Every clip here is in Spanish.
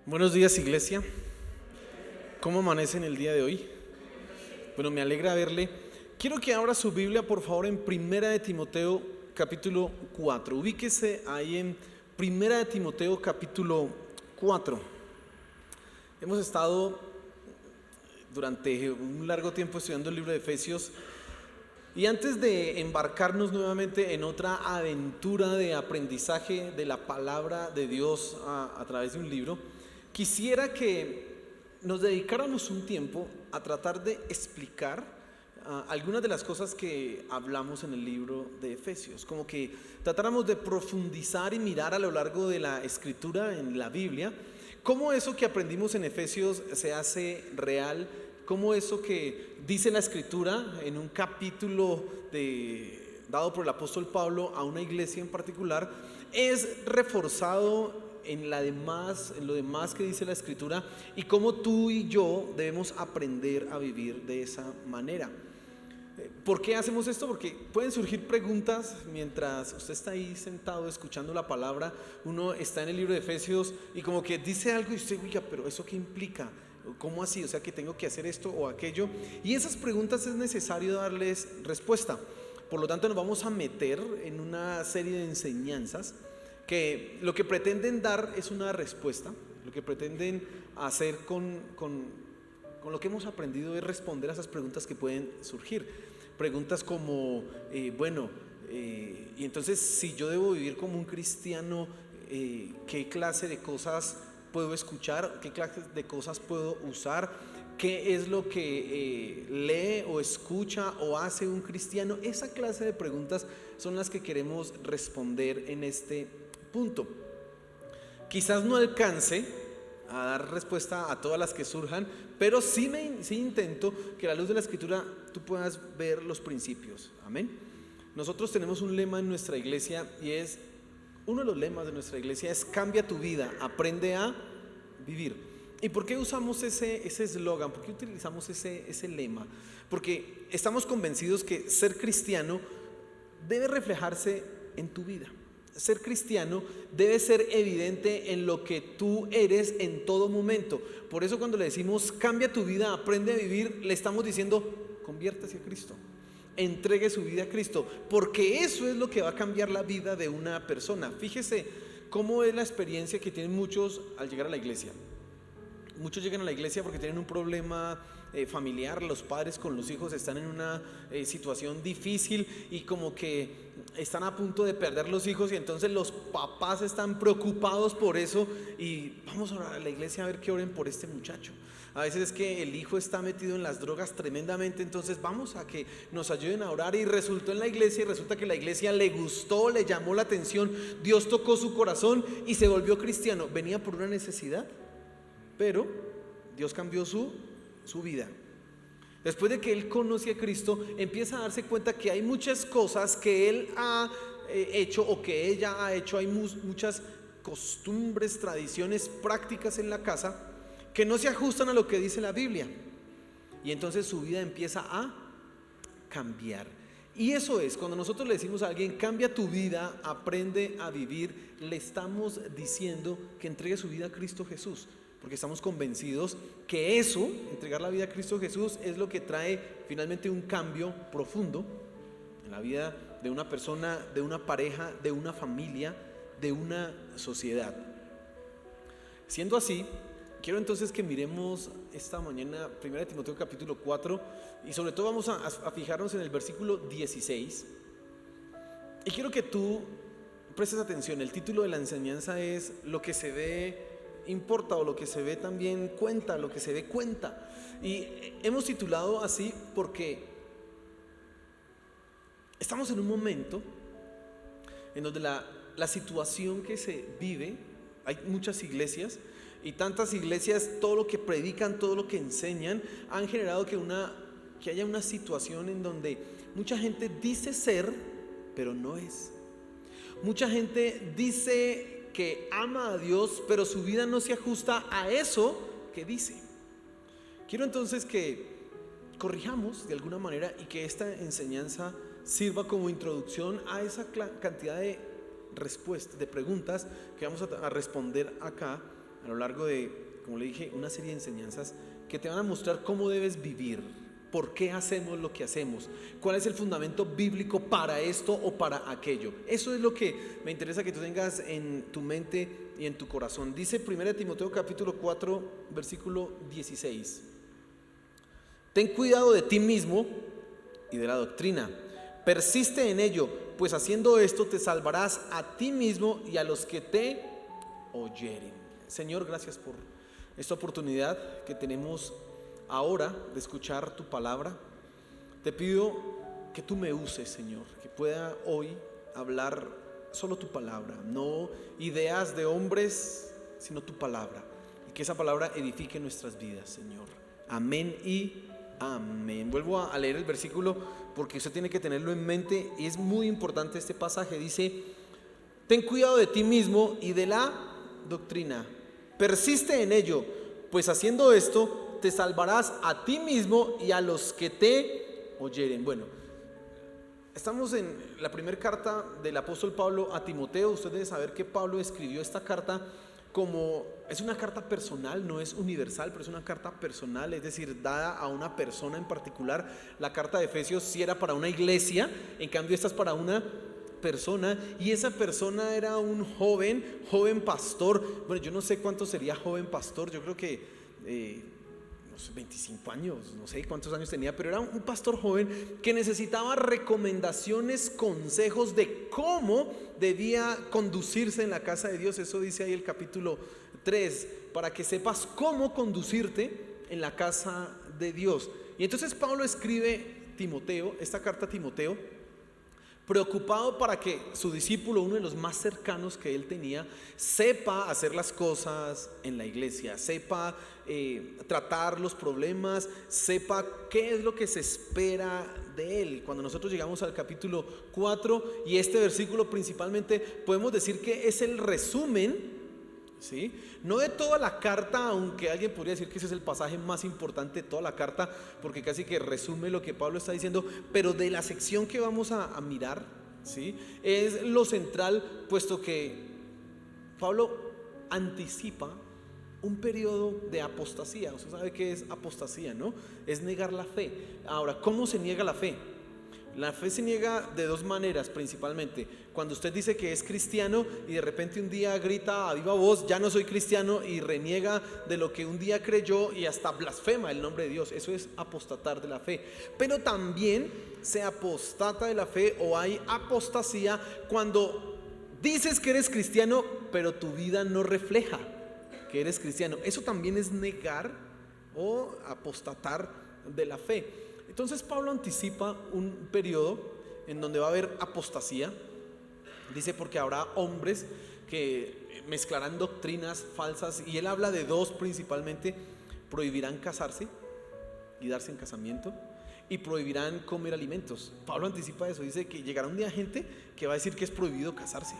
Buenos días, iglesia. ¿Cómo amanecen el día de hoy? Bueno, me alegra verle. Quiero que abra su Biblia, por favor, en Primera de Timoteo, capítulo 4. Ubíquese ahí en Primera de Timoteo, capítulo 4. Hemos estado durante un largo tiempo estudiando el libro de Efesios. Y antes de embarcarnos nuevamente en otra aventura de aprendizaje de la palabra de Dios a través de un libro, quisiera que nos dedicáramos un tiempo a tratar de explicar algunas de las cosas que hablamos en el libro de Efesios, como que tratáramos de profundizar y mirar a lo largo de la escritura en la Biblia, cómo eso que aprendimos en Efesios se hace real, cómo eso que dice la escritura en un capítulo dado por el apóstol Pablo a una iglesia en particular es reforzado en lo demás que dice la escritura, y cómo tú y yo debemos aprender a vivir de esa manera. ¿Por qué hacemos esto? Porque pueden surgir preguntas mientras usted está ahí sentado escuchando la palabra. Uno está en el libro de Efesios y como que dice algo y usted, oiga, pero ¿eso qué implica? ¿Cómo así? O sea, que tengo que hacer esto o aquello. Y esas preguntas es necesario darles respuesta. Por lo tanto, nos vamos a meter en una serie de enseñanzas que lo que pretenden dar es una respuesta. Lo que pretenden hacer con lo que hemos aprendido es responder a esas preguntas que pueden surgir. Preguntas como, y entonces si yo debo vivir como un cristiano, ¿qué clase de cosas puedo escuchar? ¿Qué clase de cosas puedo usar? ¿Qué es lo que lee o escucha o hace un cristiano? Esa clase de preguntas son las que queremos responder en este punto. Quizás no alcance a dar respuesta a todas las que surjan, pero sí intento que a la luz de la escritura tú puedas ver los principios. Amén. Nosotros tenemos un lema en nuestra iglesia y uno de los lemas de nuestra iglesia es: cambia tu vida, aprende a vivir. ¿Y por qué usamos ese eslogan? ¿Por qué utilizamos ese lema? Porque estamos convencidos que ser cristiano debe reflejarse en tu vida. Ser cristiano debe ser evidente en lo que tú eres en todo momento. Por eso cuando le decimos cambia tu vida, aprende a vivir, le estamos diciendo conviértase a Cristo, entregue su vida a Cristo, porque eso es lo que va a cambiar la vida de una persona. Fíjese cómo es la experiencia que tienen muchos al llegar a la iglesia. Muchos llegan a la iglesia porque tienen un problema familiar, los padres con los hijos están en una situación difícil y como que están a punto de perder los hijos, y entonces los papás están preocupados por eso y vamos a orar a la iglesia a ver que oren por este muchacho. A veces es que el hijo está metido en las drogas tremendamente, entonces vamos a que nos ayuden a orar, y resultó en la iglesia, y resulta que la iglesia le gustó, le llamó la atención, Dios tocó su corazón y se volvió cristiano. Venía por una necesidad, pero Dios cambió su vida. Después de que él conoce a Cristo, empieza a darse cuenta que hay muchas cosas que él ha hecho o que ella ha hecho. Hay muchas costumbres, tradiciones, prácticas en la casa que no se ajustan a lo que dice la Biblia, y entonces su vida empieza a cambiar. Y eso es, cuando nosotros le decimos a alguien cambia tu vida, aprende a vivir, le estamos diciendo que entregue su vida a Cristo Jesús, porque estamos convencidos que eso, entregar la vida a Cristo Jesús, es lo que trae finalmente un cambio profundo en la vida de una persona, de una pareja, de una familia, de una sociedad. Siendo así, quiero entonces que miremos esta mañana 1 Timoteo capítulo 4, y sobre todo vamos a fijarnos en el versículo 16. Y quiero que tú prestes atención. El título de la enseñanza es lo que se ve importa, o lo que se ve también cuenta, lo que se ve cuenta. Y hemos titulado así porque estamos en un momento en donde la situación que se vive, hay muchas iglesias, y tantas iglesias, todo lo que predican, todo lo que enseñan, han generado que haya una situación en donde mucha gente dice ser, pero no es. Mucha gente dice que ama a Dios, pero su vida no se ajusta a eso que dice. Quiero entonces que corrijamos de alguna manera y que esta enseñanza sirva como introducción a esa cantidad de respuestas, de preguntas que vamos a responder acá a lo largo de, como le dije, una serie de enseñanzas que te van a mostrar cómo debes vivir, por qué hacemos lo que hacemos, cuál es el fundamento bíblico para esto o para aquello. Eso es lo que me interesa que tú tengas en tu mente y en tu corazón. Dice 1 Timoteo capítulo 4 versículo 16: ten cuidado de ti mismo y de la doctrina, persiste en ello, pues haciendo esto te salvarás a ti mismo y a los que te oyeren. Señor, gracias por esta oportunidad que tenemos ahora de escuchar tu palabra. Te pido que tú me uses, Señor, que pueda hoy hablar solo tu palabra, no ideas de hombres, sino tu palabra, y que esa palabra edifique nuestras vidas, Señor. Amén y amén. Vuelvo a leer el versículo porque usted tiene que tenerlo en mente y es muy importante este pasaje. Dice: ten cuidado de ti mismo y de la doctrina, persiste en ello, pues haciendo esto te salvarás a ti mismo y a los que te oyeren. Bueno, estamos en la primera carta del apóstol Pablo a Timoteo. Usted debe saber que Pablo escribió esta carta como, es una carta personal, no es universal, pero es una carta personal, es decir, dada a una persona en particular. La carta de Efesios sí era para una iglesia, en cambio esta es para una persona, y esa persona era un joven pastor. Bueno, yo no sé cuánto sería joven pastor, yo creo que 25 años, no sé cuántos años tenía, pero era un pastor joven que necesitaba recomendaciones, consejos de cómo debía conducirse en la casa de Dios. Eso dice ahí el capítulo 3, para que sepas cómo conducirte en la casa de Dios. Y entonces Pablo escribe esta carta a Timoteo, preocupado para que su discípulo, uno de los más cercanos que él tenía, sepa hacer las cosas en la iglesia, sepa tratar los problemas, sepa qué es lo que se espera de él. Cuando nosotros llegamos al capítulo 4 y este versículo principalmente, podemos decir que es el resumen, ¿sí? No de toda la carta, aunque alguien podría decir que ese es el pasaje más importante de toda la carta, porque casi que resume lo que Pablo está diciendo, pero de la sección que vamos a mirar, ¿sí? Es lo central, puesto que Pablo anticipa un periodo de apostasía. Usted sabe qué es apostasía, ¿no? Es negar la fe. Ahora, ¿cómo se niega la fe? La fe se niega de dos maneras principalmente. Cuando usted dice que es cristiano y de repente un día grita a viva voz: ya no soy cristiano, y reniega de lo que un día creyó y hasta blasfema el nombre de Dios. Eso es apostatar de la fe. Pero también se apostata de la fe, o hay apostasía, cuando dices que eres cristiano pero tu vida no refleja que eres cristiano. Eso también es negar o apostatar de la fe. Entonces Pablo anticipa un periodo en donde va a haber apostasía. Dice: porque habrá hombres que mezclarán doctrinas falsas, y él habla de dos principalmente: prohibirán casarse y darse en casamiento, y prohibirán comer alimentos. Pablo anticipa eso, dice que llegará un día gente que va a decir que es prohibido casarse,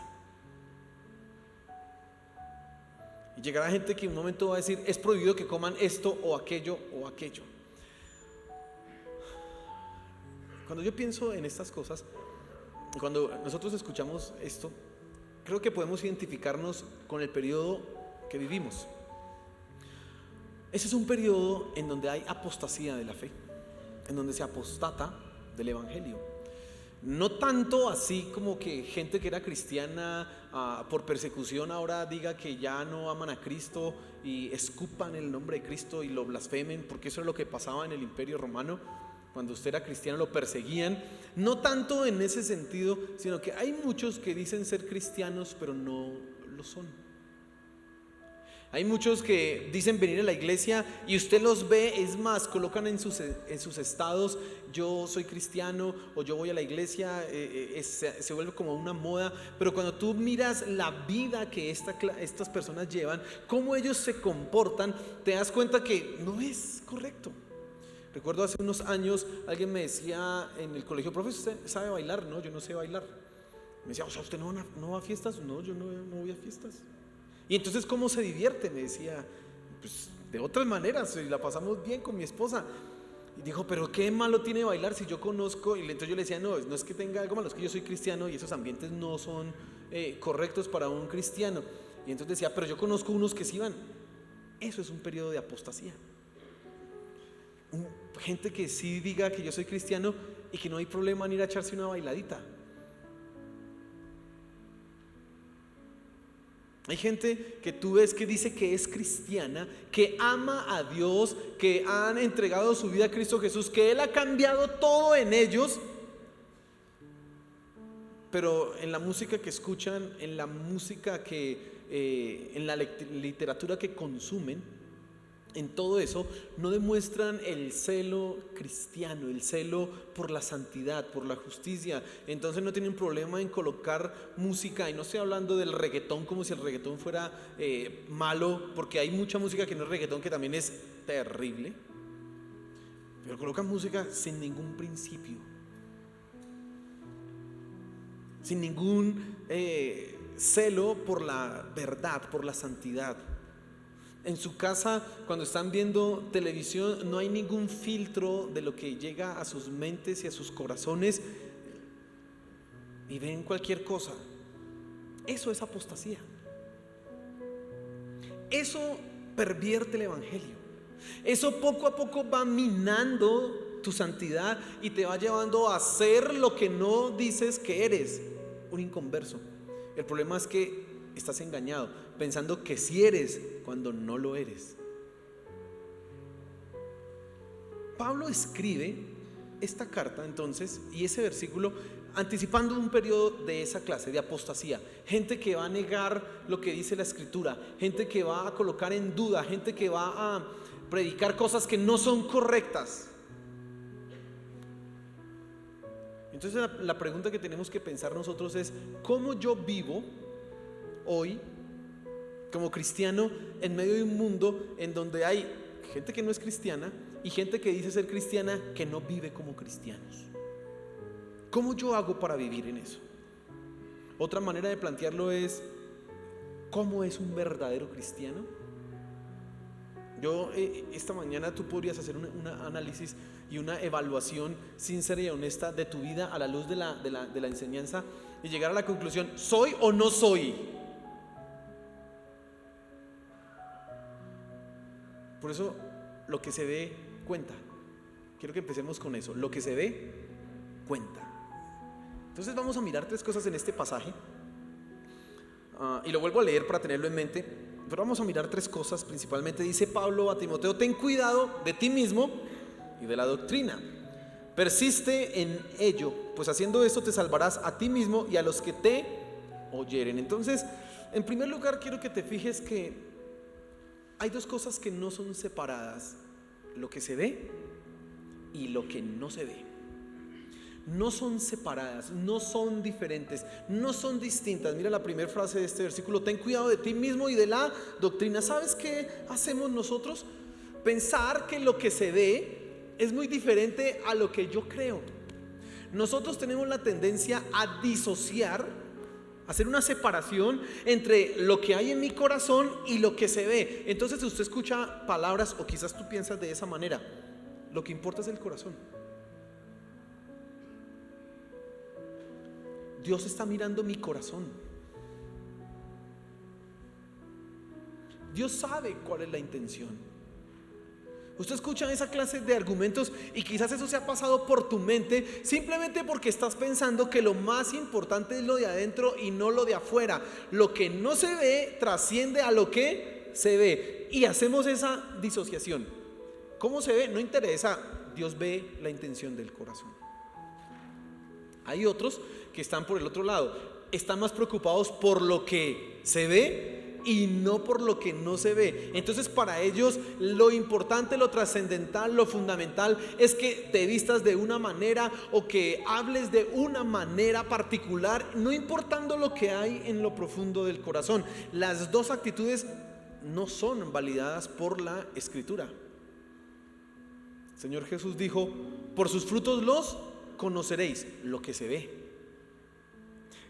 y llegará gente que en un momento va a decir: es prohibido que coman esto o aquello o aquello. Cuando yo pienso en estas cosas, cuando nosotros escuchamos esto, creo que podemos identificarnos con el periodo que vivimos. Ese es un periodo en donde hay apostasía de la fe, en donde se apostata del evangelio. No tanto así como que gente que era cristiana por persecución ahora diga que ya no aman a Cristo y escupan el nombre de Cristo y lo blasfemen, porque eso es lo que pasaba en el Imperio Romano. Cuando usted era cristiano lo perseguían. No tanto en ese sentido, sino que hay muchos que dicen ser cristianos pero no lo son. Hay muchos que dicen venir a la iglesia y usted los ve, es más, colocan en sus estados: yo soy cristiano, o yo voy a la iglesia. Se vuelve como una moda. Pero cuando tú miras la vida que estas personas llevan, cómo ellos se comportan, te das cuenta que no es correcto. Recuerdo hace unos años alguien me decía en el colegio: profesor, ¿usted sabe bailar? No, yo no sé bailar. Me decía: o sea, ¿usted no va a fiestas? No, yo no voy a fiestas. Y entonces, ¿cómo se divierte? Me decía: pues de otras maneras, y la pasamos bien con mi esposa. Y dijo: pero ¿qué malo tiene bailar si yo conozco? Y entonces yo le decía: no es que tenga algo malo, es que yo soy cristiano y esos ambientes no son correctos para un cristiano. Y entonces decía: pero yo conozco unos que sí van. Eso es un periodo de apostasía. Gente que sí diga que yo soy cristiano y que no hay problema en ir a echarse una bailadita. Hay gente que tú ves que dice que es cristiana, que ama a Dios, que han entregado su vida a Cristo Jesús, que Él ha cambiado todo en ellos, pero en la música que escuchan, en la música en la literatura que consumen, en todo eso no demuestran el celo cristiano, el celo por la santidad, por la justicia. Entonces no tienen problema en colocar música, y no estoy hablando del reggaetón como si el reggaetón fuera malo, porque hay mucha música que no es reggaetón que también es terrible, pero colocan música sin ningún principio, sin ningún celo por la verdad, por la santidad. En su casa, cuando están viendo televisión, no hay ningún filtro de lo que llega a sus mentes y a sus corazones, y ven cualquier cosa. Eso es apostasía. Eso pervierte el evangelio. Eso poco a poco va minando tu santidad y te va llevando a ser lo que no dices que eres, un inconverso. El problema es que estás engañado, pensando que sí eres cuando no lo eres. Pablo escribe esta carta entonces y ese versículo anticipando un periodo de esa clase de apostasía, gente que va a negar lo que dice la escritura, gente que va a colocar en duda, gente que va a predicar cosas que no son correctas. Entonces la pregunta que tenemos que pensar nosotros es: ¿cómo yo vivo hoy como cristiano en medio de un mundo en donde hay gente que no es cristiana y gente que dice ser cristiana que no vive como cristianos? ¿Cómo yo hago para vivir en eso? Otra manera de plantearlo es: ¿cómo es un verdadero cristiano? Esta mañana tú podrías hacer un análisis y una evaluación sincera y honesta de tu vida a la luz de la enseñanza y llegar a la conclusión: ¿soy o no soy? Por eso lo que se ve cuenta. Quiero que empecemos con eso. Lo que se ve cuenta. Entonces vamos a mirar 3 cosas en este pasaje, y lo vuelvo a leer para tenerlo en mente. Pero vamos a mirar 3 cosas. Principalmente dice Pablo a Timoteo: ten cuidado de ti mismo y de la doctrina, persiste en ello, pues haciendo esto te salvarás a ti mismo y a los que te oyeren. Entonces, en primer lugar, quiero que te fijes que hay 2 cosas que no son separadas: lo que se ve y lo que no se ve. No son separadas, no son diferentes, no son distintas. Mira la primera frase de este versículo: ten cuidado de ti mismo y de la doctrina. ¿Sabes qué hacemos nosotros? Pensar que lo que se ve es muy diferente a lo que yo creo. Nosotros tenemos la tendencia a disociar, a hacer una separación entre lo que hay en mi corazón y lo que se ve. Entonces usted escucha palabras, o quizás tú piensas de esa manera: lo que importa es el corazón. Dios está mirando mi corazón. Dios sabe cuál es la intención. Usted escucha esa clase de argumentos y quizás eso se ha pasado por tu mente simplemente porque estás pensando que lo más importante es lo de adentro y no lo de afuera. Lo que no se ve trasciende a lo que se ve, y hacemos esa disociación. ¿Cómo se ve? No interesa. Dios ve la intención del corazón. Hay otros que están por el otro lado, están más preocupados por lo que se ve y no por lo que no se ve. Entonces para ellos lo importante, lo trascendental, lo fundamental es que te vistas de una manera o que hables de una manera particular, no importando lo que hay en lo profundo del corazón. Las 2 actitudes no son validadas por la Escritura. El Señor Jesús dijo: por sus frutos los conoceréis, lo que se ve.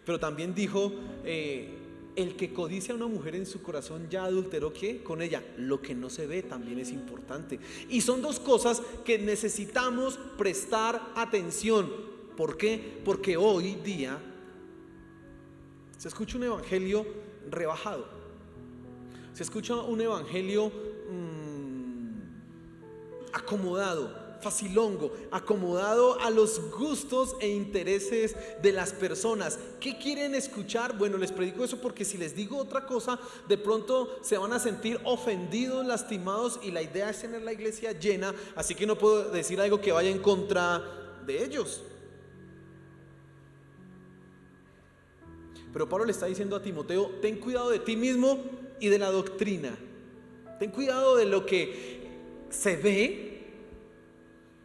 Pero también dijo: el que codicia a una mujer en su corazón ya adulteró ¿qué? Con ella. Lo que no se ve también es importante. Y son 2 cosas que necesitamos prestar atención. ¿Por qué? Porque hoy día se escucha un evangelio rebajado. Se escucha un evangelio acomodado, facilongo, acomodado a los gustos e intereses de las personas. ¿Qué quieren escuchar? Bueno, les predico eso porque si les digo otra cosa, de pronto se van a sentir ofendidos, lastimados, y la idea es tener la iglesia llena, así que no puedo decir algo que vaya en contra de ellos. Pero Pablo le está diciendo a Timoteo: ten cuidado de ti mismo y de la doctrina. Ten cuidado de lo que se ve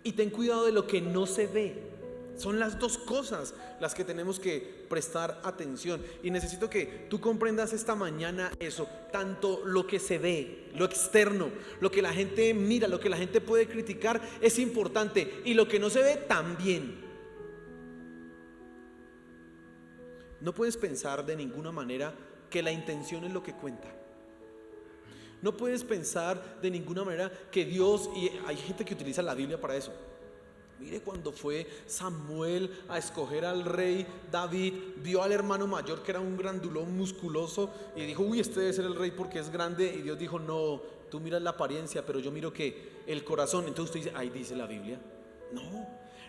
y ten cuidado de lo que no se ve. Son las dos cosas las que tenemos que prestar atención. Y necesito que tú comprendas esta mañana eso. Tanto lo que se ve, lo externo, lo que la gente mira, lo que la gente puede criticar, es importante. Y lo que no se ve también. No puedes pensar de ninguna manera que la intención es lo que cuenta. No puedes pensar de ninguna manera que Dios, y hay gente que utiliza la Biblia para eso. Mire, cuando fue Samuel a escoger al rey David, vio al hermano mayor que era un grandulón musculoso y dijo: uy, este debe ser el rey porque es grande. Y Dios dijo: no, tú miras la apariencia, pero yo miro que el corazón. Entonces usted dice: ahí dice la Biblia.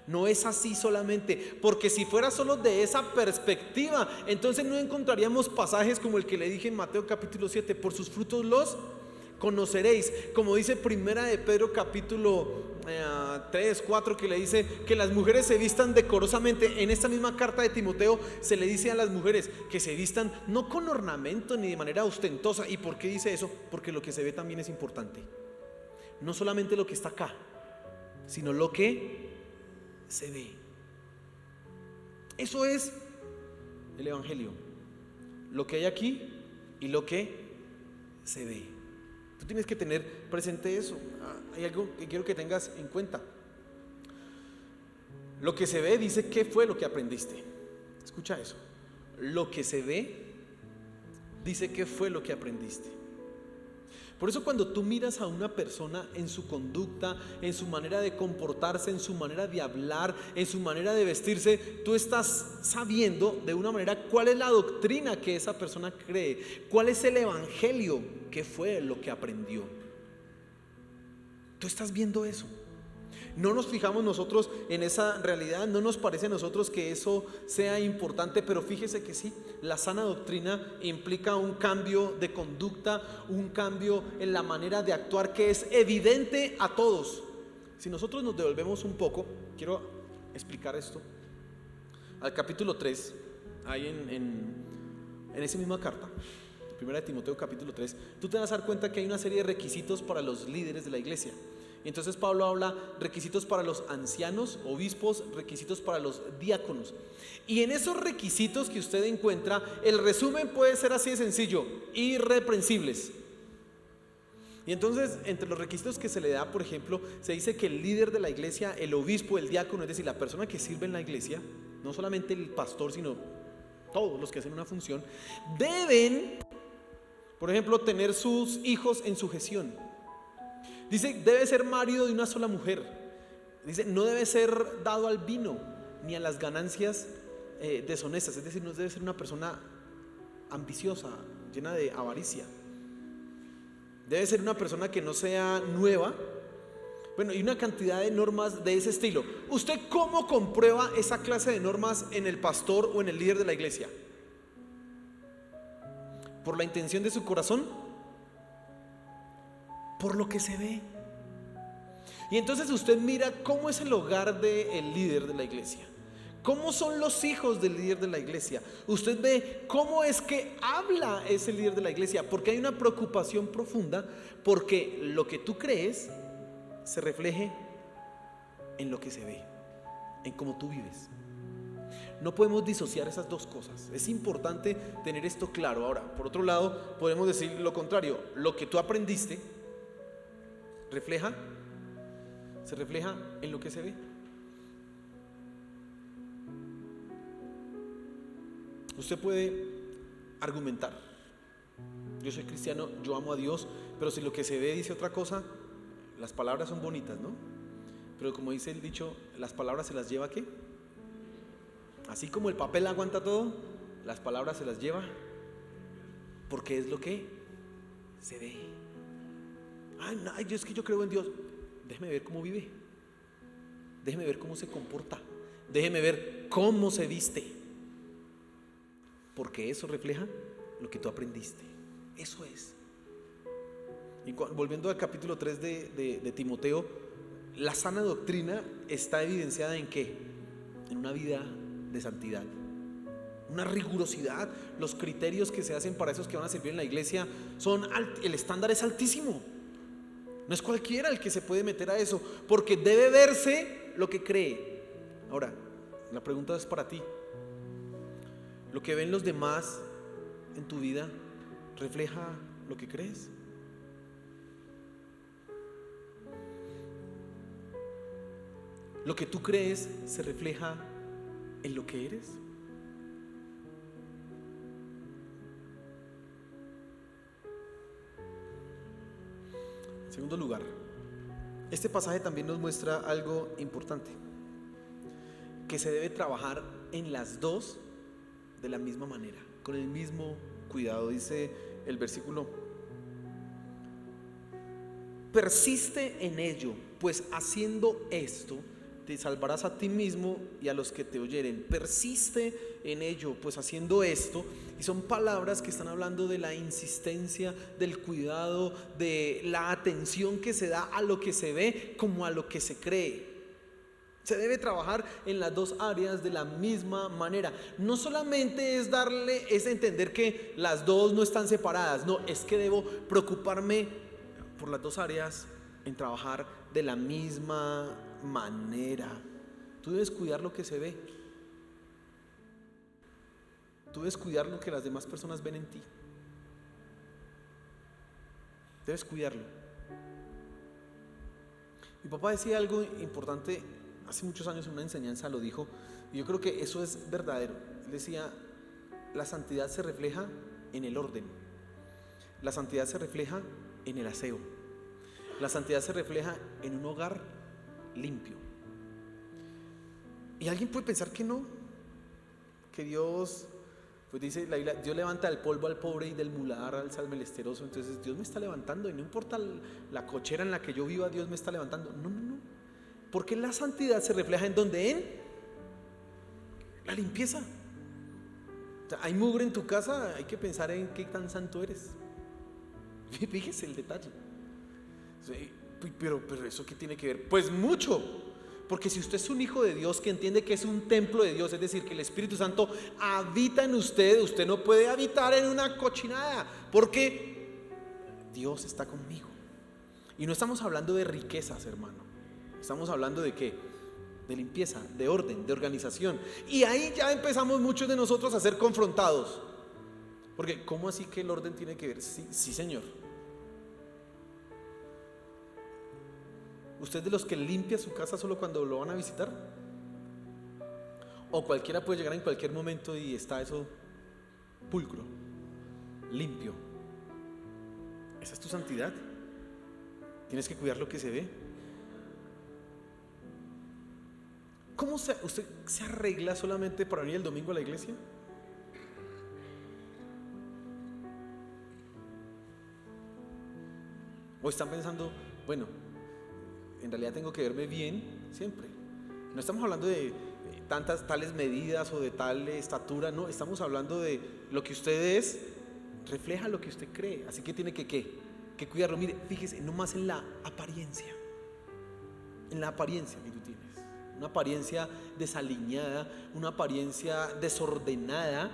No es así solamente, porque si fuera solo de esa perspectiva, entonces no encontraríamos pasajes como el que le dije en Mateo capítulo 7: por sus frutos los conoceréis. Como dice primera de Pedro capítulo 3, 4, que le dice que las mujeres se vistan decorosamente. En esta misma carta de Timoteo se le dice a las mujeres que se vistan no con ornamento ni de manera ostentosa. ¿Y por qué dice eso? Porque lo que se ve también es importante. No solamente lo que está acá, sino lo que se ve. Eso es el evangelio, lo que hay aquí y lo que se ve. Tú tienes que tener presente eso. Hay algo que quiero que tengas en cuenta. Lo que se ve dice qué fue lo que aprendiste. Escucha eso. Lo que se ve dice qué fue lo que aprendiste. Por eso cuando tú miras a una persona en su conducta, en su manera de comportarse, en su manera de hablar, en su manera de vestirse, tú estás sabiendo de una manera cuál es la doctrina que esa persona cree, cuál es el evangelio, qué fue lo que aprendió. Tú estás viendo eso. No nos fijamos nosotros en esa realidad, no nos parece a nosotros que eso sea importante, pero fíjese que sí, la sana doctrina implica un cambio de conducta, un cambio en la manera de actuar que es evidente a todos. Si nosotros nos devolvemos un poco, quiero explicar esto, al capítulo 3, ahí en esa misma carta, primera de Timoteo capítulo 3, tú te vas a dar cuenta que hay una serie de requisitos para los líderes de la iglesia. Y entonces Pablo habla requisitos para los ancianos, obispos, requisitos para los diáconos. Y en esos requisitos que usted encuentra, el resumen puede ser así de sencillo: irreprensibles. Y entonces, entre los requisitos que se le da, por ejemplo, se dice que el líder de la iglesia, el obispo, el diácono, es decir, la persona que sirve en la iglesia, no solamente el pastor, sino todos los que hacen una función, deben, por ejemplo, tener sus hijos en sujeción. Dice, debe ser marido de una sola mujer. Dice, no debe ser dado al vino ni a las ganancias deshonestas. Es decir, no debe ser una persona ambiciosa, llena de avaricia. Debe ser una persona que no sea nueva. Bueno, y una cantidad de normas de ese estilo. ¿Usted cómo comprueba esa clase de normas en el pastor o en el líder de la iglesia? ¿Por la intención de su corazón? Por lo que se ve. Y entonces usted mira cómo es el hogar del líder de la iglesia, cómo son los hijos del líder de la iglesia. Usted ve cómo es que habla ese líder de la iglesia, porque hay una preocupación profunda porque lo que tú crees se refleje en lo que se ve, en cómo tú vives. No podemos disociar esas dos cosas. Es importante tener esto claro. Ahora, por otro lado, podemos decir lo contrario: lo que tú aprendiste se refleja en lo que se ve. Usted puede argumentar: yo soy cristiano, yo amo a Dios, pero si lo que se ve dice otra cosa, las palabras son bonitas, ¿no? Pero como dice el dicho, las palabras se las lleva ¿qué? Así como el papel aguanta todo, las palabras se las lleva, porque es lo que se ve. Ay, es que yo creo en Dios. déjeme ver cómo vive, déjeme ver cómo se comporta, déjeme ver cómo se viste, porque eso refleja lo que tú aprendiste. Eso es. Y volviendo al capítulo 3 de Timoteo, la sana doctrina está evidenciada ¿en qué? En una vida de santidad, una rigurosidad. Los criterios que se hacen para esos que van a servir en la iglesia el estándar es altísimo. No es cualquiera el que se puede meter a eso, porque debe verse lo que cree. Ahora, la pregunta es para ti: ¿lo que ven los demás en tu vida refleja lo que crees? ¿Lo que tú crees se refleja en lo que eres? En segundo lugar, este pasaje también nos muestra algo importante: que se debe trabajar en las dos de la misma manera, con el mismo cuidado. Dice el versículo: persiste en ello, pues haciendo esto te salvarás a ti mismo y a los que te oyeren. Persiste en ello, pues haciendo esto. Y son palabras que están hablando de la insistencia, del cuidado, de la atención que se da a lo que se ve como a lo que se cree. Se debe trabajar en las dos áreas de la misma manera. No solamente es entender que las dos no están separadas. No, es que debo preocuparme por las dos áreas en trabajar de la misma manera. Tú debes cuidar lo que se ve. Tú debes cuidar lo que las demás personas ven en ti. Debes cuidarlo. Mi papá decía algo importante hace muchos años en una enseñanza, lo dijo, y yo creo que eso es verdadero. Él decía: la santidad se refleja en el orden, la santidad se refleja en el aseo, la santidad se refleja en un hogar limpio. Y alguien puede pensar que no, que Dios, pues dice la Biblia, Dios levanta del polvo al pobre y del muladar al menesteroso. Entonces Dios me está levantando, y no importa la cochera en la que yo viva, Dios me está levantando. No, no, no, porque la santidad se refleja en donde, en la limpieza. O sea, hay mugre en tu casa, hay que pensar en qué tan santo eres. Fíjese el detalle. Pero ¿eso qué tiene que ver? Pues mucho, porque si usted es un hijo de Dios que entiende que es un templo de Dios, es decir, que el Espíritu Santo habita en usted, usted no puede habitar en una cochinada, porque Dios está conmigo. Y no estamos hablando de riquezas, hermano, estamos hablando de ¿qué? De limpieza, de orden, de organización. Y ahí ya empezamos muchos de nosotros a ser confrontados, porque ¿cómo así que el orden tiene que ver? Sí, Señor. ¿Usted es de los que limpia su casa solo cuando lo van a visitar? ¿O cualquiera puede llegar en cualquier momento y está eso pulcro, limpio? ¿Esa es tu santidad? Tienes que cuidar lo que se ve. ¿Usted se arregla solamente para venir el domingo a la iglesia? ¿O están pensando, bueno, en realidad tengo que verme bien siempre? No estamos hablando de tales medidas o de tal estatura, no, estamos hablando de lo que usted es, refleja lo que usted cree, así que tiene que cuidarlo. Mire, fíjese, no más en la apariencia que tú tienes, una apariencia desaliñada, una apariencia desordenada,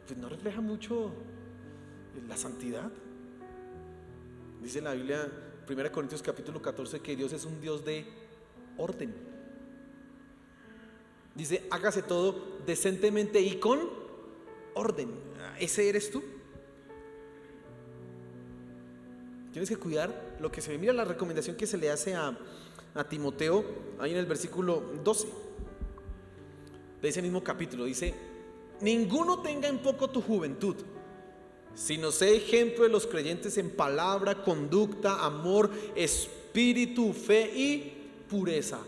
pues no refleja mucho la santidad. Dice la Biblia, 1 Corintios capítulo 14, que Dios es un Dios de orden. Dice: hágase todo decentemente y con orden. ¿Ese eres tú? Tienes que cuidar lo que se ve. Mira la recomendación que se le hace a Timoteo, ahí en el versículo 12 de ese mismo capítulo. Dice: ninguno tenga en poco tu juventud, sino sé ejemplo de los creyentes en palabra, conducta, amor, espíritu, fe y pureza.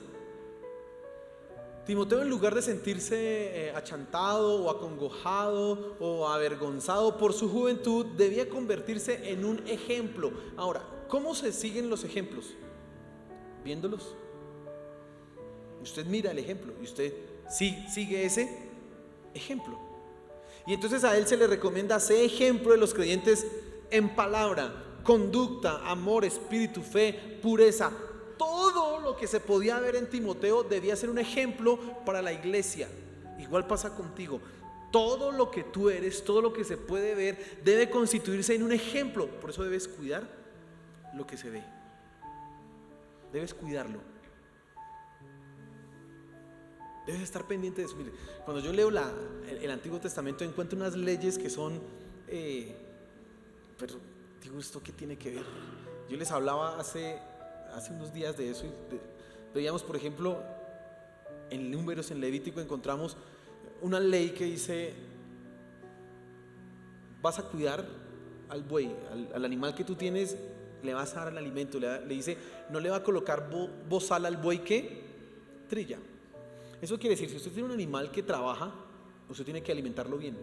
Timoteo, en lugar de sentirse achantado o acongojado o avergonzado por su juventud, debía convertirse en un ejemplo. Ahora, ¿cómo se siguen los ejemplos? viéndolos. Usted mira el ejemplo y usted sigue ese ejemplo. Y entonces a él se le recomienda ser ejemplo de los creyentes en palabra, conducta, amor, espíritu, fe, pureza. Todo lo que se podía ver en Timoteo debía ser un ejemplo para la iglesia. Igual pasa contigo. Todo lo que tú eres, todo lo que se puede ver, debe constituirse en un ejemplo. Por eso debes cuidar lo que se ve. Debes cuidarlo. Debes estar pendiente de eso. Mire, cuando yo leo el Antiguo Testamento encuentro unas leyes que son pero digo, ¿esto qué tiene que ver? Yo les hablaba hace unos días de eso y veíamos, por ejemplo, en Números, en Levítico encontramos una ley que dice: vas a cuidar al buey, al animal que tú tienes, le vas a dar el alimento. Le dice: no le va a colocar bozal al buey que trilla. Eso quiere decir, si usted tiene un animal que trabaja, usted tiene que alimentarlo bien.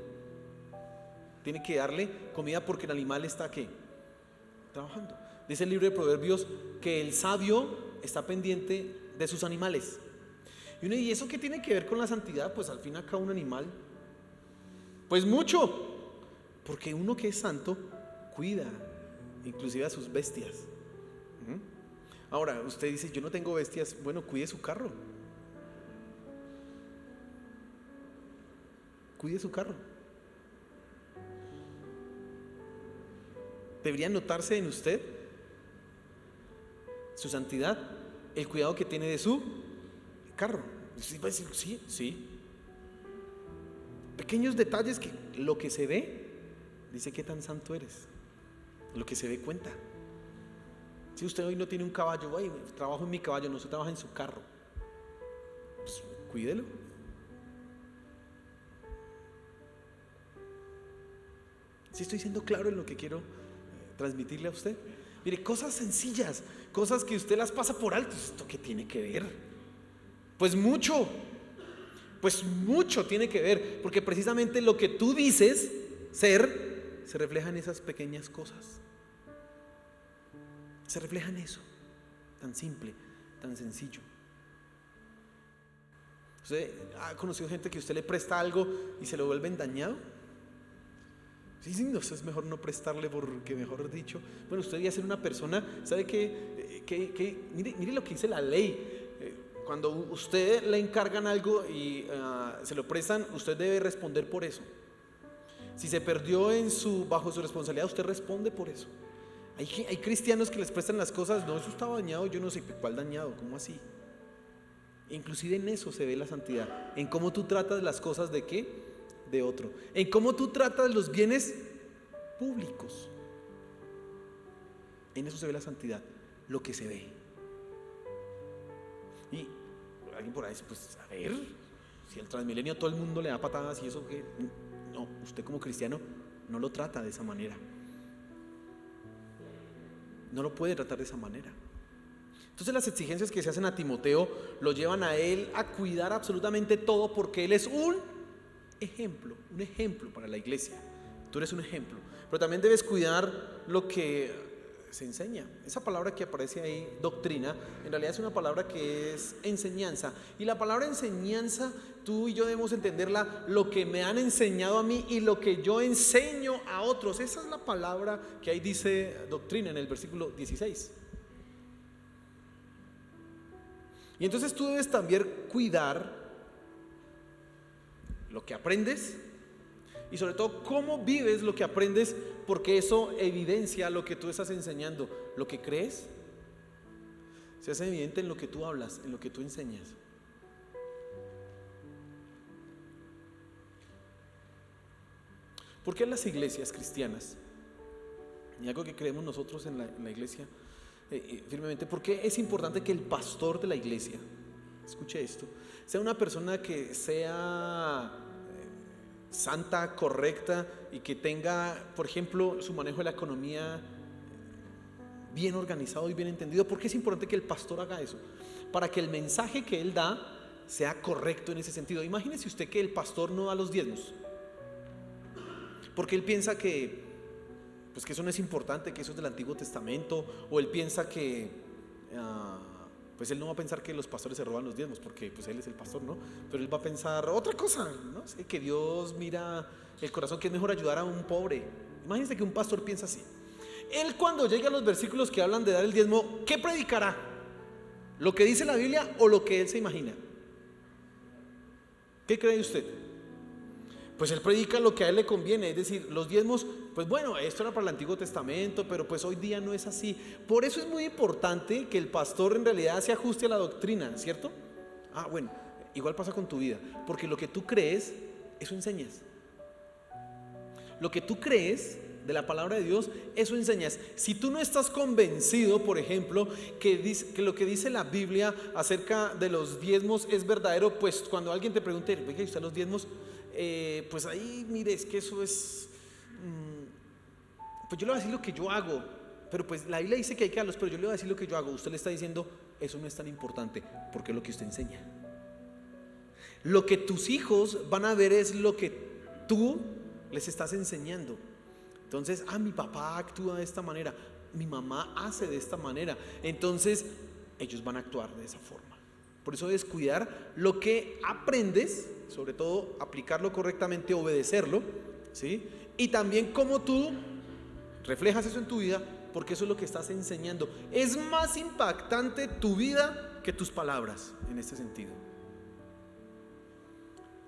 Tiene que darle comida porque el animal está ¿qué? Trabajando. Dice el libro de Proverbios que el sabio está pendiente de sus animales. ¿Y eso qué tiene que ver con la santidad? Pues al fin acá un animal, pues mucho, porque uno que es santo cuida inclusive a sus bestias. Ahora usted dice: yo no tengo bestias. Bueno, cuide su carro. Cuide su carro. Debería notarse en usted su santidad, el cuidado que tiene de su carro. Sí, va a decir, sí. Pequeños detalles que lo que se ve dice qué tan santo eres. Lo que se ve cuenta. Si usted hoy no tiene un caballo, trabajo en mi caballo, no se trabaja en su carro, pues cuídelo. Si estoy siendo claro en lo que quiero transmitirle a usted. Mire, cosas sencillas, cosas que usted las pasa por alto. ¿Esto qué tiene que ver? Pues mucho tiene que ver, porque precisamente lo que tú dices ser se refleja en esas pequeñas cosas. Se refleja en eso, tan simple, tan sencillo. ¿Usted ha conocido gente que usted le presta algo y se lo vuelven dañado? Sí, no, eso es mejor no prestarle, porque mejor dicho, bueno, usted debe ser una persona, ¿sabe qué? Mire lo que dice la ley. Cuando usted le encargan algo y se lo prestan, usted debe responder por eso. Si se perdió bajo su responsabilidad, usted responde por eso. Hay cristianos que les prestan las cosas: no, eso estaba dañado. Yo no sé, ¿cuál dañado? ¿Cómo así? Inclusive en eso se ve la santidad, en cómo tú tratas las cosas de qué, de otro, en cómo tú tratas los bienes públicos. En eso se ve la santidad, lo que se ve. Y alguien por ahí dice: pues a ver, si el Transmilenio todo el mundo le da patadas y eso, que no, usted como cristiano no lo trata de esa manera. No lo puede tratar de esa manera. Entonces las exigencias que se hacen a Timoteo lo llevan a él a cuidar absolutamente todo, porque él es un ejemplo para la iglesia. Tú eres un ejemplo, pero también debes cuidar lo que se enseña. Esa palabra que aparece ahí, doctrina, en realidad es una palabra que es enseñanza. Y la palabra enseñanza, tú y yo debemos entenderla: lo que me han enseñado a mí y lo que yo enseño a otros. Esa es la palabra que ahí dice doctrina en el versículo 16. Y entonces tú debes también cuidar lo que aprendes y sobre todo cómo vives lo que aprendes, porque eso evidencia lo que tú estás enseñando. Lo que crees se hace evidente en lo que tú hablas, en lo que tú enseñas. ¿Por qué las iglesias cristianas, y algo que creemos nosotros en la iglesia firmemente, por qué es importante que el pastor de la iglesia, escuche esto, sea una persona que sea santa, correcta, y que tenga, por ejemplo, su manejo de la economía bien organizado y bien entendido? ¿Por qué es importante que el pastor haga eso? Para que el mensaje que él da sea correcto en ese sentido. Imagínese usted que el pastor no da los diezmos, porque él piensa que eso no es importante, que eso es del Antiguo Testamento, o él piensa que Pues él no va a pensar que los pastores se roban los diezmos, porque pues él es el pastor, ¿no? Pero él va a pensar otra cosa, ¿no? Sé que Dios mira el corazón, que es mejor ayudar a un pobre. Imagínense que un pastor piensa así. Él, cuando llegue a los versículos que hablan de dar el diezmo, ¿qué predicará? ¿Lo que dice la Biblia o lo que él se imagina? ¿Qué cree usted? Pues él predica lo que a él le conviene, es decir, los diezmos, pues bueno, esto era para el Antiguo Testamento, pero pues hoy día no es así. Por eso es muy importante que el pastor en realidad se ajuste a la doctrina, ¿cierto? Bueno, igual pasa con tu vida, porque lo que tú crees, eso enseñas. Lo que tú crees de la palabra de Dios, eso enseñas. Si tú no estás convencido, por ejemplo, que lo que dice la Biblia acerca de los diezmos es verdadero, pues cuando alguien te pregunte, oiga, ¿usted los diezmos? Pues ahí, mire, es que eso es, pues yo le voy a decir lo que yo hago, pero pues la Biblia dice que hay que darlos, pero yo le voy a decir lo que yo hago. Usted le está diciendo, eso no es tan importante, porque es lo que usted enseña. Lo que tus hijos van a ver es lo que tú les estás enseñando. Entonces, mi papá actúa de esta manera, mi mamá hace de esta manera, entonces ellos van a actuar de esa forma. Por eso debes cuidar lo que aprendes, sobre todo aplicarlo correctamente, obedecerlo, ¿sí? Y también cómo tú reflejas eso en tu vida, porque eso es lo que estás enseñando. Es más impactante tu vida que tus palabras en este sentido.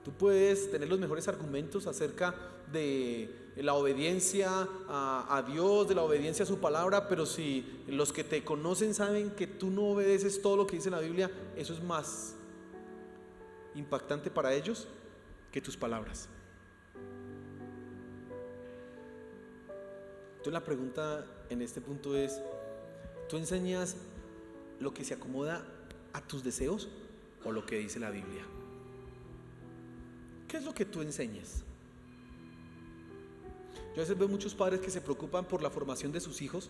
Tú puedes tener los mejores argumentos acerca de la obediencia a Dios, de la obediencia a su palabra, pero si los que te conocen saben que tú no obedeces todo lo que dice la Biblia, eso es más impactante para ellos que tus palabras. Entonces la pregunta en este punto es, ¿tú enseñas lo que se acomoda a tus deseos o lo que dice la Biblia? ¿Qué es lo que tú enseñas? Yo a veces veo muchos padres que se preocupan por la formación de sus hijos,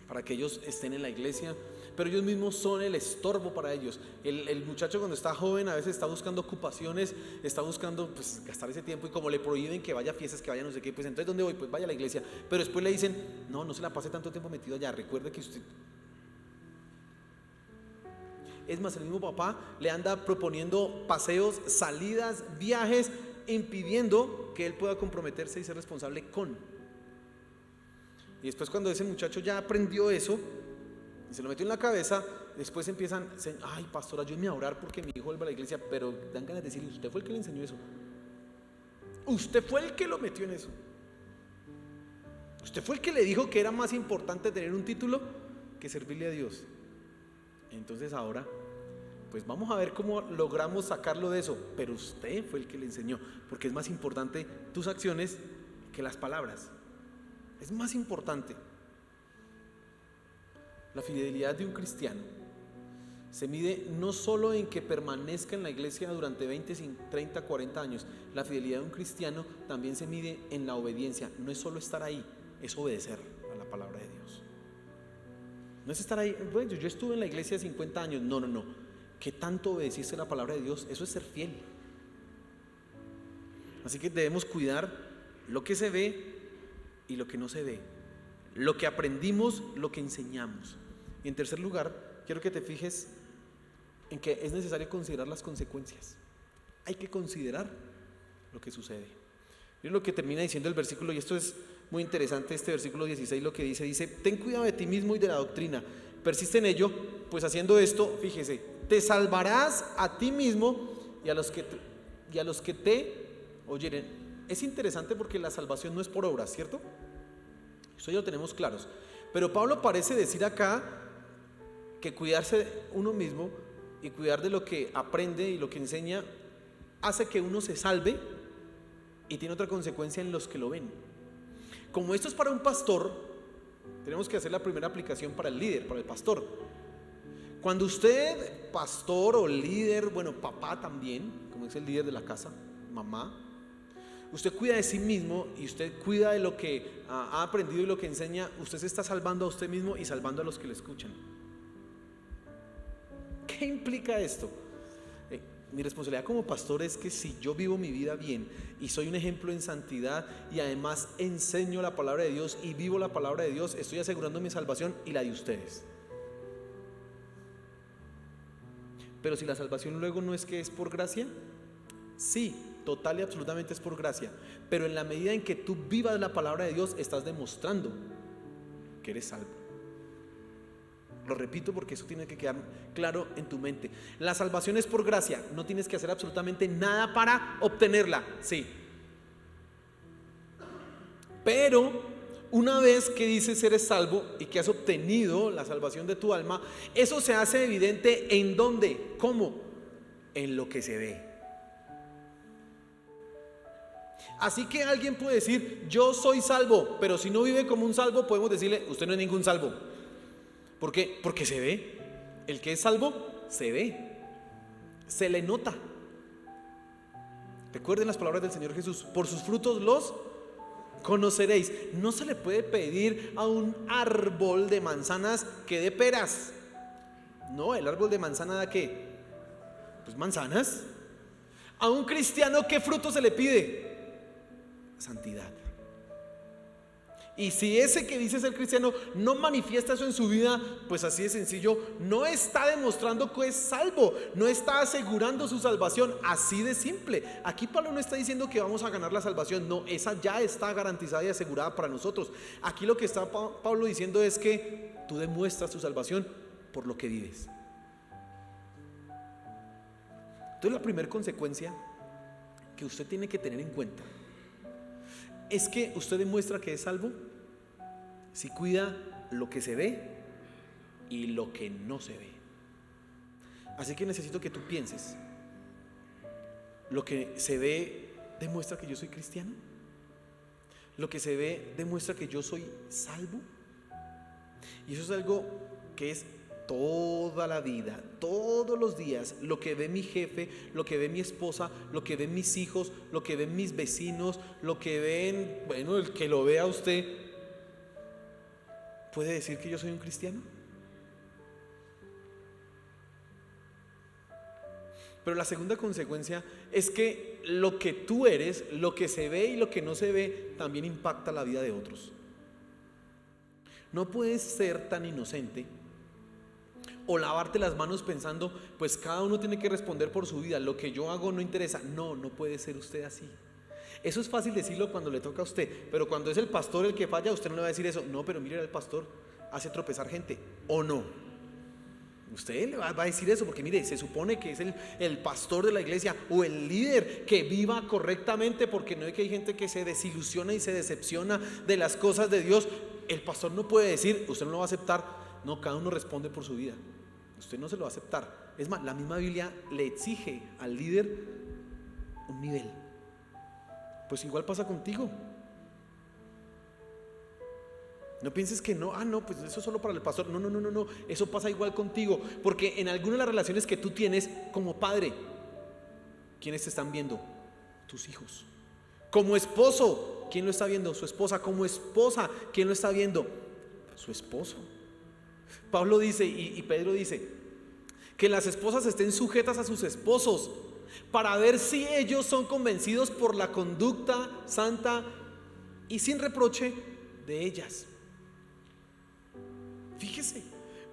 para que ellos estén en la iglesia, pero ellos mismos son el estorbo para ellos. El muchacho, cuando está joven, a veces está buscando ocupaciones, está buscando pues gastar ese tiempo, y como le prohíben que vaya a fiestas, que vaya no sé qué, pues entonces ¿dónde voy? Pues vaya a la iglesia. Pero después le dicen, no se la pase tanto tiempo metido allá, recuerde que usted... Es más, el mismo papá le anda proponiendo paseos, salidas, viajes, impidiendo que él pueda comprometerse y ser responsable con. Y después, cuando ese muchacho ya aprendió eso y se lo metió en la cabeza, después empiezan, pastor, ayúdeme a orar porque mi hijo vuelve a la iglesia, pero dan ganas de decirle, usted fue el que le enseñó eso, usted fue el que lo metió en eso, usted fue el que le dijo que era más importante tener un título que servirle a Dios. Entonces ahora, pues vamos a ver cómo logramos sacarlo de eso, pero usted fue el que le enseñó, porque es más importante tus acciones que las palabras. Es más importante. La fidelidad de un cristiano se mide no solo en que permanezca en la iglesia durante 20, 30, 40 años. La fidelidad de un cristiano también se mide en la obediencia. No es solo estar ahí, es obedecer a la palabra de Dios. No es estar ahí, bueno, yo estuve en la iglesia 50 años. No. ¿Qué tanto obedeciste la palabra de Dios? Eso es ser fiel. Así que debemos cuidar lo que se ve y lo que no se ve, lo que aprendimos, lo que enseñamos. Y en tercer lugar, quiero que te fijes en que es necesario considerar las consecuencias. Hay que considerar lo que sucede. Miren lo que termina diciendo el versículo, y esto es muy interesante, este versículo 16, lo que dice, ten cuidado de ti mismo y de la doctrina, persiste en ello, pues haciendo esto, fíjese, te salvarás a ti mismo y a los que te oyeren. Es interesante porque la salvación no es por obras, ¿cierto? Eso ya lo tenemos claros. Pero Pablo parece decir acá que cuidarse de uno mismo y cuidar de lo que aprende y lo que enseña hace que uno se salve, y tiene otra consecuencia en los que lo ven. Como esto es para un pastor, tenemos que hacer la primera aplicación para el líder, para el pastor. Cuando usted, pastor o líder, bueno, papá también, como es el líder de la casa, mamá, usted cuida de sí mismo y usted cuida de lo que ha aprendido y lo que enseña, usted se está salvando a usted mismo y salvando a los que le escuchan. ¿Qué implica esto? Mi responsabilidad como pastor es que si yo vivo mi vida bien y soy un ejemplo en santidad y además enseño la palabra de Dios y vivo la palabra de Dios, estoy asegurando mi salvación y la de ustedes. Pero si la salvación luego no es que es por gracia, sí, total y absolutamente es por gracia. Pero en la medida en que tú vivas la palabra de Dios, estás demostrando que eres salvo. Lo repito porque eso tiene que quedar claro en tu mente. La salvación es por gracia, no tienes que hacer absolutamente nada para obtenerla, sí. Pero una vez que dices eres salvo y que has obtenido la salvación de tu alma, eso se hace evidente ¿en dónde? ¿Cómo? En lo que se ve. Así que alguien puede decir yo soy salvo, pero si no vive como un salvo podemos decirle usted no es ningún salvo. ¿Por qué? Porque se ve. El que es salvo se ve, se le nota. Recuerden las palabras del Señor Jesús: por sus frutos los conoceréis. No se le puede pedir a un árbol de manzanas que dé peras. No, el árbol de manzana da ¿qué? Pues manzanas. A un cristiano ¿qué fruto se le pide? Santidad. Y si ese que dice ser cristiano no manifiesta eso en su vida, pues así de sencillo, no está demostrando que es salvo, no está asegurando su salvación, así de simple. Aquí Pablo no está diciendo que vamos a ganar la salvación, no, esa ya está garantizada y asegurada para nosotros. Aquí lo que está Pablo diciendo es que tú demuestras tu salvación por lo que vives. Entonces la primera consecuencia que usted tiene que tener en cuenta es que usted demuestra que es salvo si cuida lo que se ve y lo que no se ve. Así que necesito que tú pienses: ¿lo que se ve demuestra que yo soy cristiano? ¿Lo que se ve demuestra que yo soy salvo? Y eso es algo que es toda la vida, todos los días. Lo que ve mi jefe, lo que ve mi esposa, lo que ven mis hijos, lo que ven mis vecinos, lo que ven, bueno, el que lo vea a usted, ¿puede decir que yo soy un cristiano? Pero la segunda consecuencia es que lo que tú eres, lo que se ve y lo que no se ve, también impacta la vida de otros. No puedes ser tan inocente o lavarte las manos pensando pues cada uno tiene que responder por su vida, lo que yo hago no interesa. No puede ser usted así. Eso es fácil decirlo cuando le toca a usted, pero cuando es el pastor el que falla, usted no le va a decir eso. No, pero mire, el pastor hace tropezar gente, ¿o no? Usted le va a decir eso porque mire, se supone que es el pastor de la iglesia o el líder que viva correctamente, porque no es que hay gente que se desilusiona y se decepciona de las cosas de Dios. El pastor no puede decir, usted no lo va a aceptar. No, cada uno responde por su vida. Usted no se lo va a aceptar. Es más, la misma Biblia le exige al líder un nivel. Pues igual pasa contigo. No pienses que no, pues eso es solo para el pastor. No, eso pasa igual contigo. Porque en algunas de las relaciones que tú tienes como padre, ¿quiénes te están viendo? Tus hijos. Como esposo, ¿quién lo está viendo? Su esposa. Como esposa, ¿quién lo está viendo? Su esposo. Pablo dice y Pedro dice que las esposas estén sujetas a sus esposos para ver si ellos son convencidos por la conducta santa y sin reproche de ellas. Fíjese,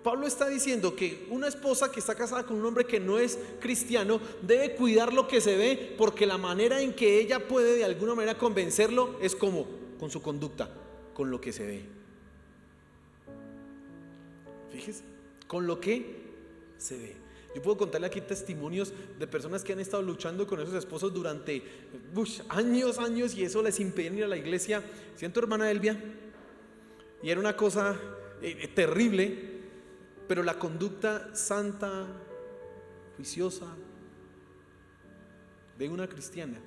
Pablo está diciendo que una esposa que está casada con un hombre que no es cristiano debe cuidar lo que se ve, porque la manera en que ella puede de alguna manera convencerlo es como con su conducta, con lo que se ve. Fíjese, con lo que se ve. Yo puedo contarle aquí testimonios de personas que han estado luchando con esos esposos durante años y eso les impedía ir a la iglesia. Siento, hermana Elvia, y era una cosa terrible, pero la conducta santa, juiciosa de una cristiana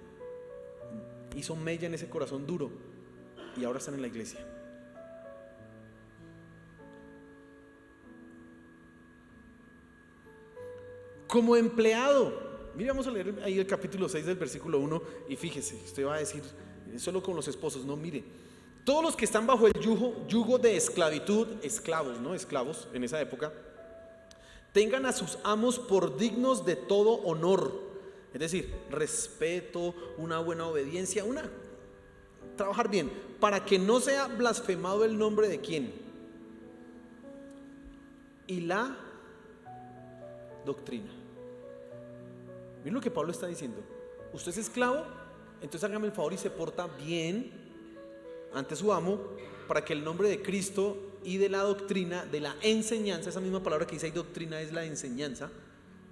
hizo mella en ese corazón duro y ahora están en la iglesia. Como empleado, mire, vamos a leer ahí el capítulo 6 del versículo 1 y fíjese, usted va a decir solo con los esposos. No, mire, todos los que están bajo el yugo de esclavitud, esclavos en esa época, tengan a sus amos por dignos de todo honor, es decir, respeto, una buena obediencia, trabajar bien, para que no sea blasfemado el nombre de quién y la doctrina. Miren lo que Pablo está diciendo. Usted es esclavo, entonces hágame el favor y se porta bien ante su amo, para que el nombre de Cristo y de la doctrina, de la enseñanza, esa misma palabra que dice ahí, doctrina, es la enseñanza,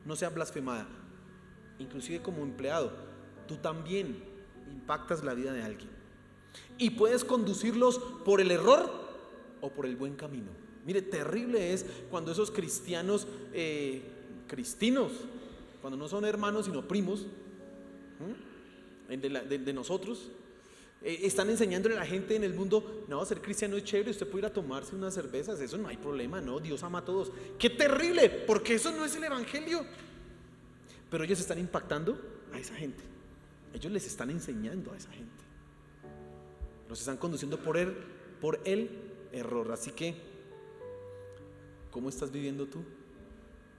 no sea blasfemada. Inclusive como empleado, tú también impactas la vida de alguien y puedes conducirlos por el error o por el buen camino. Mire, terrible es cuando esos cristianos cristinos, cuando no son hermanos sino primos de nosotros, están enseñándole a la gente en el mundo: no, ser cristiano es chévere, usted puede ir a tomarse unas cervezas, eso no hay problema, no, Dios ama a todos. ¡Qué terrible! Porque eso no es el evangelio. Pero ellos están impactando a esa gente, ellos les están enseñando a esa gente, los están conduciendo por el error. Así que, ¿cómo estás viviendo tú?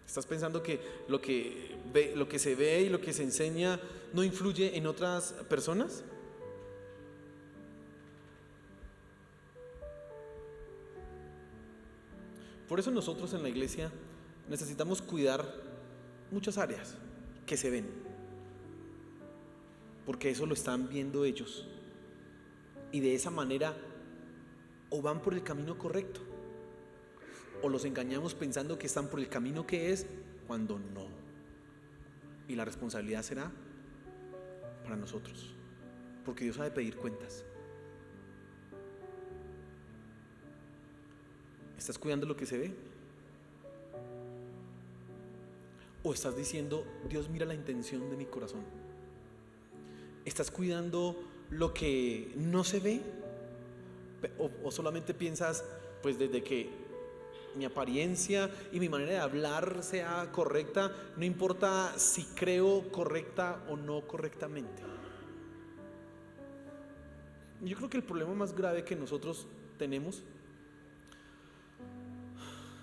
¿Estás pensando que lo que se ve y lo que se enseña no influye en otras personas? Por eso nosotros en la iglesia necesitamos cuidar muchas áreas que se ven, porque eso lo están viendo ellos, y de esa manera o van por el camino correcto o los engañamos pensando que están por el camino que es, cuando no. Y la responsabilidad será para nosotros, porque Dios ha de pedir cuentas. ¿Estás cuidando lo que se ve? ¿O estás diciendo: Dios mira la intención de mi corazón? ¿Estás cuidando lo que no se ve? ¿O solamente piensas, pues desde que mi apariencia y mi manera de hablar sea correcta, no importa si creo correcta o no correctamente? Yo creo que el problema más grave que nosotros tenemos,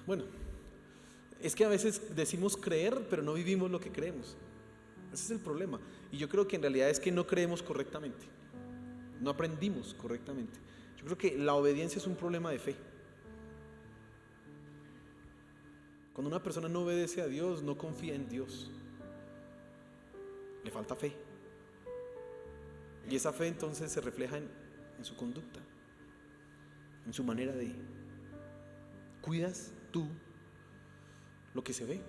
bueno, es que a veces decimos creer, pero no vivimos lo que creemos. Ese es el problema. Y yo creo que en realidad es que no creemos correctamente, no aprendimos correctamente. Yo creo que la obediencia es un problema de fe. Cuando una persona no obedece a Dios, no confía en Dios, le falta fe. Y esa fe entonces se refleja en su conducta, en su manera de. ¿Cuidas tú lo que se ve?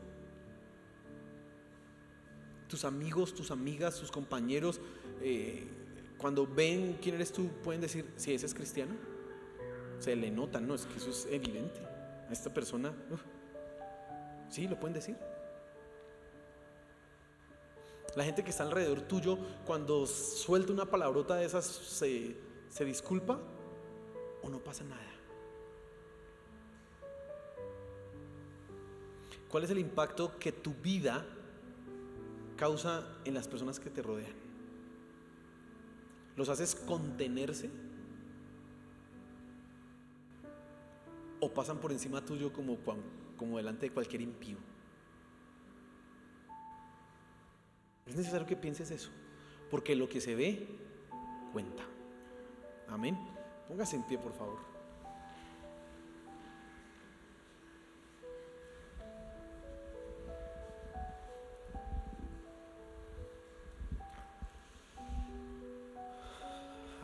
Tus amigos, tus amigas, tus compañeros, cuando ven quién eres tú, pueden decir: si ese es cristiano. Se le nota, no, es que eso es evidente. A esta persona, sí, lo pueden decir. La gente que está alrededor tuyo, cuando suelta una palabrota de esas, se disculpa o no pasa nada. ¿Cuál es el impacto que tu vida causa en las personas que te rodean? ¿Los haces contenerse? ¿O pasan por encima tuyo como delante de cualquier impío? Es necesario que pienses eso, porque lo que se ve cuenta. Amén. Póngase en pie, por favor.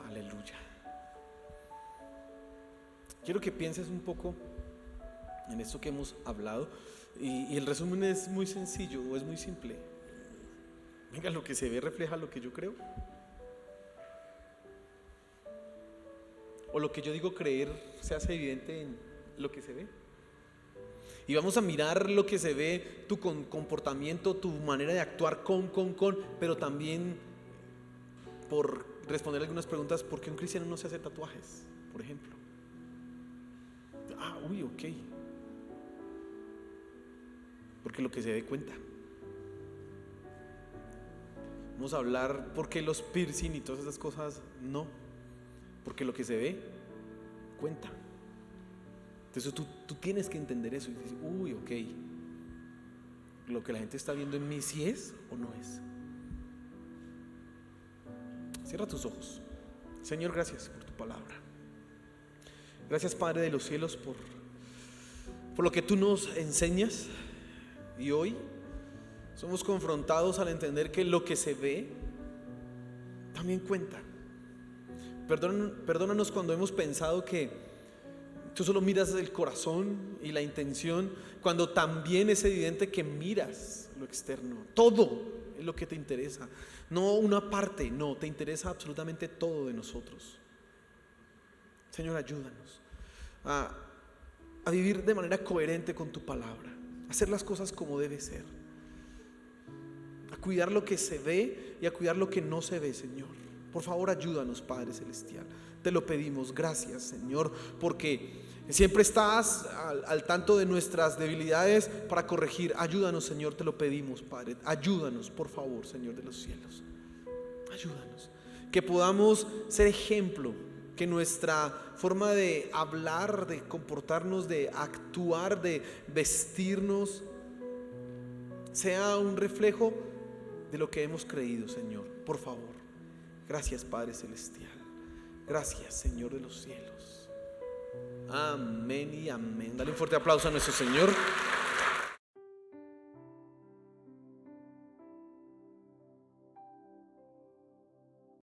Aleluya. Quiero que pienses un poco en esto que hemos hablado, y el resumen es muy sencillo, o es muy simple. Venga, lo que se ve refleja lo que yo creo, o lo que yo digo creer se hace evidente en lo que se ve. Y vamos a mirar lo que se ve, tu comportamiento, tu manera de actuar pero también, por responder algunas preguntas: ¿por qué un cristiano no se hace tatuajes, por ejemplo? Ok. Porque lo que se ve cuenta. Vamos a hablar por qué los piercing y todas esas cosas no. Porque lo que se ve cuenta. Entonces tú tienes que entender eso y decir: ok, lo que la gente está viendo en mí, ¿sí es o no es? Cierra tus ojos. Señor, gracias por tu palabra. Gracias, Padre de los cielos, por lo que tú nos enseñas. Y hoy Somos confrontados al entender que lo que se ve también cuenta. Perdónanos cuando hemos pensado que tú solo miras el corazón y la intención, cuando también es evidente que miras lo externo. Todo es lo que te interesa, no una parte, no, te interesa absolutamente todo de nosotros. Señor, ayúdanos a vivir de manera coherente con tu palabra, a hacer las cosas como debe ser, a cuidar lo que se ve y a cuidar lo que no se ve, Señor. Por favor, ayúdanos, Padre Celestial. Te lo pedimos. Gracias, Señor, porque siempre estás al tanto de nuestras debilidades para corregir. Ayúdanos, Señor, te lo pedimos, Padre. Ayúdanos, por favor, Señor de los cielos. Ayúdanos. Que podamos ser ejemplo, que nuestra forma de hablar, de comportarnos, de actuar, de vestirnos, sea un reflejo de lo que hemos creído, Señor. Por favor. Gracias, Padre Celestial. Gracias, Señor de los cielos. Amén y amén. Dale un fuerte aplauso a nuestro Señor.